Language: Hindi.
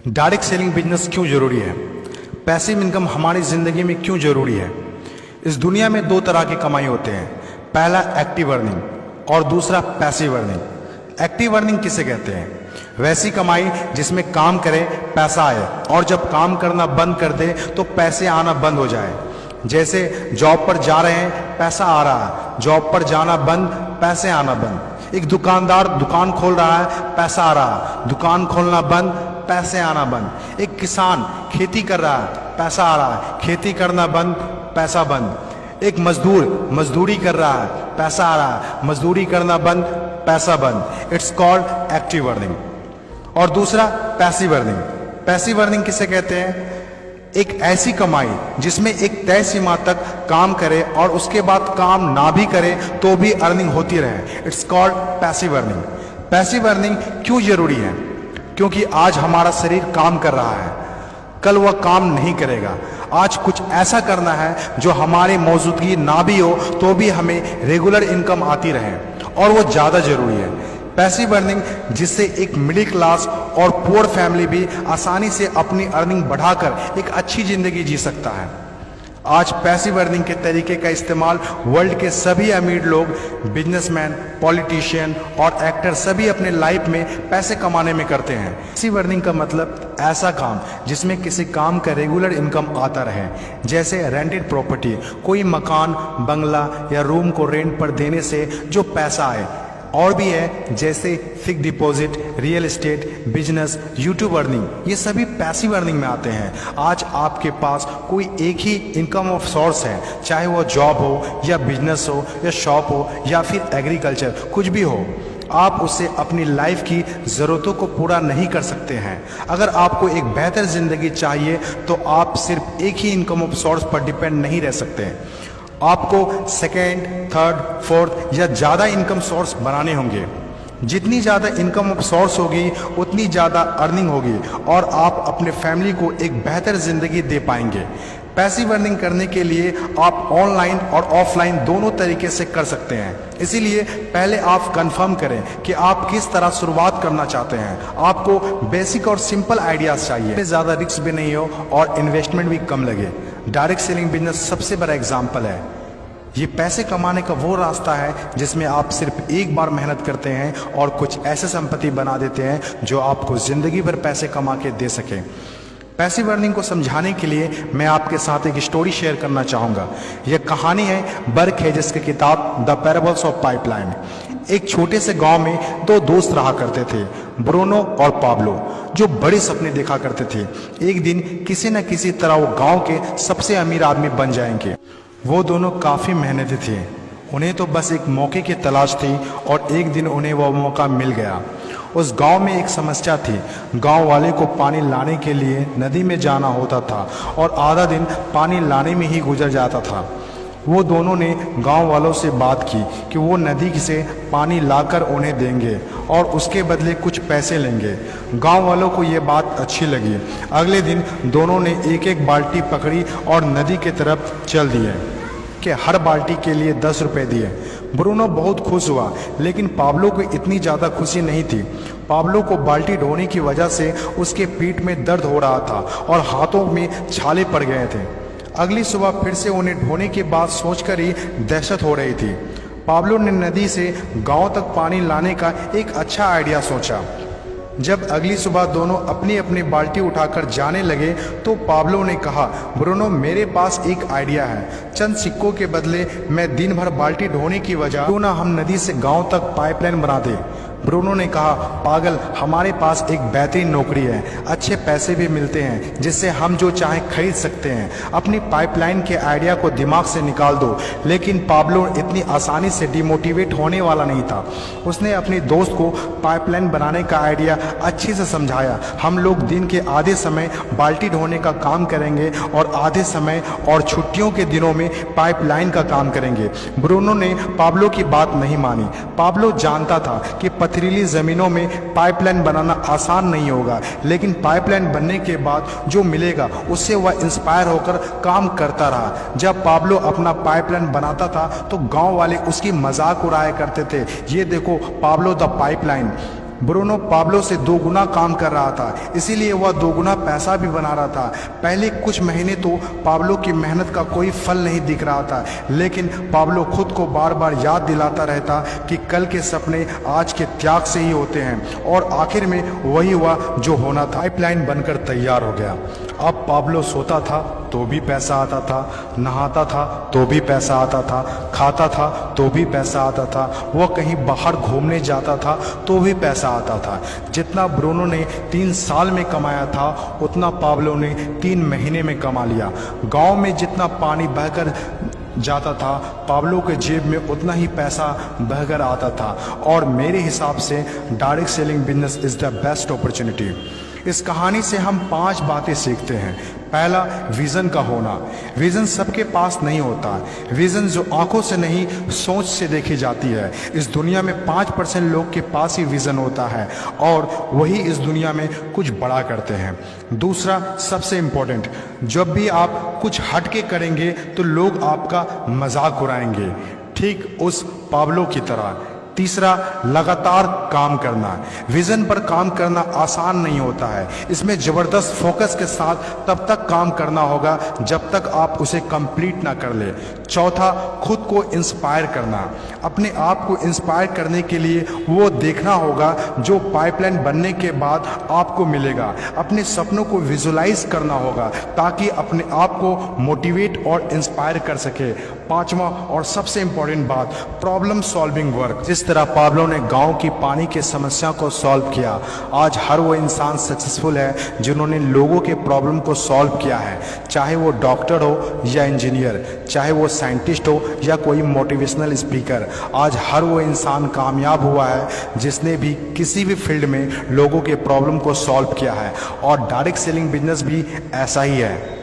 डायरेक्ट सेलिंग बिजनेस क्यों ज़रूरी है? पैसिव इनकम हमारी ज़िंदगी में क्यों ज़रूरी है? इस दुनिया में दो तरह की कमाई होते हैं, पहला एक्टिव अर्निंग और दूसरा पैसिव अर्निंग। एक्टिव अर्निंग किसे कहते हैं? वैसी कमाई जिसमें काम करे पैसा आए और जब काम करना बंद कर दे तो पैसे आना बंद हो जाए। जैसे जॉब पर जा रहे हैं, पैसा आ रहा है, जॉब पर जाना बंद, पैसे आना बंद। एक दुकानदार दुकान खोल रहा है, पैसा आ रहा है, दुकान खोलना बंद, पैसे आना बंद। एक किसान खेती कर रहा है, पैसा आ रहा है, खेती करना बंद, पैसा बंद। एक मजदूर मजदूरी कर रहा है, पैसा आ रहा है, मजदूरी करना बंद, पैसा बंद। It's called active earning. और दूसरा पैसिव अर्निंग। पैसिव अर्निंग किसे कहते हैं? एक ऐसी कमाई जिसमें एक तय सीमा तक काम करे और उसके बाद काम ना भी करे तो भी अर्निंग होती रहे। It's called passive earning. Passive earning क्यों जरूरी है? क्योंकि आज हमारा शरीर काम कर रहा है, कल वह काम नहीं करेगा। आज कुछ ऐसा करना है जो हमारी मौजूदगी ना भी हो तो भी हमें रेगुलर इनकम आती रहे, और वो ज़्यादा जरूरी है। पैसिव अर्निंग जिससे एक मिडिल क्लास और पुअर फैमिली भी आसानी से अपनी अर्निंग बढ़ाकर एक अच्छी जिंदगी जी सकता है। आज पैसिव अर्निंग के तरीके का इस्तेमाल वर्ल्ड के सभी अमीर लोग, बिजनेसमैन, पॉलिटिशियन और एक्टर सभी अपने लाइफ में पैसे कमाने में करते हैं। पैसिव अर्निंग का मतलब ऐसा काम जिसमें किसी काम का रेगुलर इनकम आता रहे, जैसे रेंटेड प्रॉपर्टी, कोई मकान, बंगला या रूम को रेंट पर देने से जो पैसा आए। और भी है जैसे fix deposit, real estate, business, YouTube earning, ये सभी पैसिव अर्निंग में आते हैं। आज आपके पास कोई एक ही इनकम ऑफ सोर्स है, चाहे वो जॉब हो या बिजनेस हो या शॉप हो या फिर एग्रीकल्चर, कुछ भी हो, आप उससे अपनी लाइफ की ज़रूरतों को पूरा नहीं कर सकते हैं। अगर आपको एक बेहतर ज़िंदगी चाहिए तो आप सिर्फ एक ही इनकम ऑफ सोर्स पर डिपेंड नहीं रह सकते। आपको सेकेंड, थर्ड, फोर्थ या ज़्यादा इनकम सोर्स बनाने होंगे। जितनी ज़्यादा इनकम ऑफ सोर्स होगी उतनी ज़्यादा अर्निंग होगी और आप अपने फैमिली को एक बेहतर ज़िंदगी दे पाएंगे। पैसिव अर्निंग करने के लिए आप ऑनलाइन और ऑफलाइन दोनों तरीके से कर सकते हैं। इसीलिए पहले आप कंफर्म करें कि आप किस तरह शुरुआत करना चाहते हैं। आपको बेसिक और सिंपल आइडियाज़ चाहिए, ज़्यादा रिस्क भी नहीं हो और इन्वेस्टमेंट भी कम लगे। डायरेक्ट सेलिंग बिजनेस सबसे बड़ा एग्जाम्पल है। ये पैसे कमाने का वो रास्ता है जिसमें आप सिर्फ एक बार मेहनत करते हैं और कुछ ऐसे संपत्ति बना देते हैं जो आपको ज़िंदगी भर पैसे कमा के दे सके। पैसिव अर्निंग को समझाने के लिए मैं आपके साथ एक स्टोरी शेयर करना चाहूँगा। यह कहानी है बर्क हेजेस की किताब द पैराबल्स ऑफ पाइपलाइन। एक छोटे से गांव में दो दोस्त रहा करते थे, ब्रूनो और पाब्लो, जो बड़े सपने देखा करते थे। एक दिन किसी न किसी तरह वो गांव के सबसे अमीर आदमी बन जाएंगे। वो दोनों काफ़ी मेहनती थे, उन्हें तो बस एक मौके की तलाश थी और एक दिन उन्हें वह मौका मिल गया। उस गांव में एक समस्या थी। गांव वाले को पानी लाने के लिए नदी में जाना होता था और आधा दिन पानी लाने में ही गुजर जाता था। वो दोनों ने गांव वालों से बात की कि वो नदी से पानी लाकर उन्हें देंगे और उसके बदले कुछ पैसे लेंगे। गांव वालों को ये बात अच्छी लगी। अगले दिन दोनों ने एक एक बाल्टी पकड़ी और नदी की तरफ चल दिए कि हर बाल्टी के लिए 10 रुपये दिए। ब्रूनो बहुत खुश हुआ, लेकिन पाब्लो को इतनी ज़्यादा खुशी नहीं थी। पाब्लो को बाल्टी ढोने की वजह से उसके पीठ में दर्द हो रहा था और हाथों में छाले पड़ गए थे। अगली सुबह फिर से उन्हें ढोने की बात सोचकर ही दहशत हो रही थी। पाब्लो ने नदी से गांव तक पानी लाने का एक अच्छा आइडिया सोचा। जब अगली सुबह दोनों अपनी अपनी बाल्टी उठाकर जाने लगे तो पाब्लो ने कहा, ब्रूनो, मेरे पास एक आइडिया है। चंद सिक्कों के बदले मैं दिन भर बाल्टी ढोने की वजह क्यों ना हम नदी से गांव तक पाइपलाइन बना दें। ब्रूनो ने कहा, पागल, हमारे पास एक बेहतरीन नौकरी है, अच्छे पैसे भी मिलते हैं, जिससे हम जो चाहें खरीद सकते हैं। अपनी पाइपलाइन के आइडिया को दिमाग से निकाल दो। लेकिन पाब्लो इतनी आसानी से डिमोटिवेट होने वाला नहीं था। उसने अपने दोस्त को पाइपलाइन बनाने का आइडिया अच्छे से समझाया। हम लोग दिन के आधे समय बाल्टी ढोने का काम करेंगे और आधे समय और छुट्टियों के दिनों में पाइपलाइन का काम करेंगे। ब्रूनो ने पाब्लो की बात नहीं मानी। पाब्लो जानता था कि पथरीली ज़मीनों में पाइपलाइन बनाना आसान नहीं होगा, लेकिन पाइपलाइन बनने के बाद जो मिलेगा उससे वह इंस्पायर होकर काम करता रहा। जब पाब्लो अपना पाइपलाइन बनाता था तो गांव वाले उसकी मजाक उड़ाया करते थे। ये देखो Pablo the pipeline. Bruno Pablo से 2 गुना काम कर रहा था, इसीलिए वह 2 गुना पैसा भी बना रहा था। पहले कुछ महीने तो पाब्लो की मेहनत का कोई फल नहीं दिख रहा था, लेकिन पाब्लो खुद को बार बार याद दिलाता रहता कि कल के सपने आज के त्याग से ही होते हैं, और आखिर में वही हुआ जो होना था। पाइपलाइन बनकर तैयार हो गया। अब पाब्लो सोता था तो भी पैसा आता था, नहाता था तो भी पैसा आता था, खाता था तो भी पैसा आता था, वह कहीं बाहर घूमने जाता था तो भी पैसा आता था। जितना ब्रूनो ने 3 साल में कमाया था उतना पाब्लो ने 3 महीने में कमा लिया। गांव में जितना पानी बहकर जाता था, पाब्लो के जेब में उतना ही पैसा बहकर आता था। और मेरे हिसाब से direct selling business is the best opportunity. इस कहानी से हम 5 बातें सीखते हैं। पहला, विज़न का होना। विज़न सबके पास नहीं होता। विज़न जो आंखों से नहीं सोच से देखी जाती है। इस दुनिया में 5% लोग के पास ही विज़न होता है और वही इस दुनिया में कुछ बड़ा करते हैं। दूसरा, सबसे इम्पोर्टेंट, जब भी आप कुछ हटके करेंगे तो लोग आपका मजाक उड़ाएंगे, ठीक उस पाब्लो की तरह। तीसरा, लगातार काम करना। विजन पर काम करना आसान नहीं होता है, इसमें ज़बरदस्त फोकस के साथ तब तक काम करना होगा जब तक आप उसे कंप्लीट ना कर ले। चौथा, खुद को इंस्पायर करना। अपने आप को इंस्पायर करने के लिए वो देखना होगा जो पाइपलाइन बनने के बाद आपको मिलेगा। अपने सपनों को विजुलाइज करना होगा ताकि अपने आप को मोटिवेट और इंस्पायर कर सके। पांचवा और सबसे इंपॉर्टेंट बात, प्रॉब्लम सॉल्विंग वर्क। जिस तरह पाब्लो ने गांव की पानी की समस्या को सॉल्व किया, आज हर वो इंसान सक्सेसफुल है जिन्होंने लोगों के प्रॉब्लम को सॉल्व किया है, चाहे वो डॉक्टर हो या इंजीनियर, चाहे वो साइंटिस्ट हो या कोई मोटिवेशनल स्पीकर। आज हर वो इंसान कामयाब हुआ है जिसने भी किसी भी फील्ड में लोगों के प्रॉब्लम को सॉल्व किया है, और डायरेक्ट सेलिंग बिजनेस भी ऐसा ही है।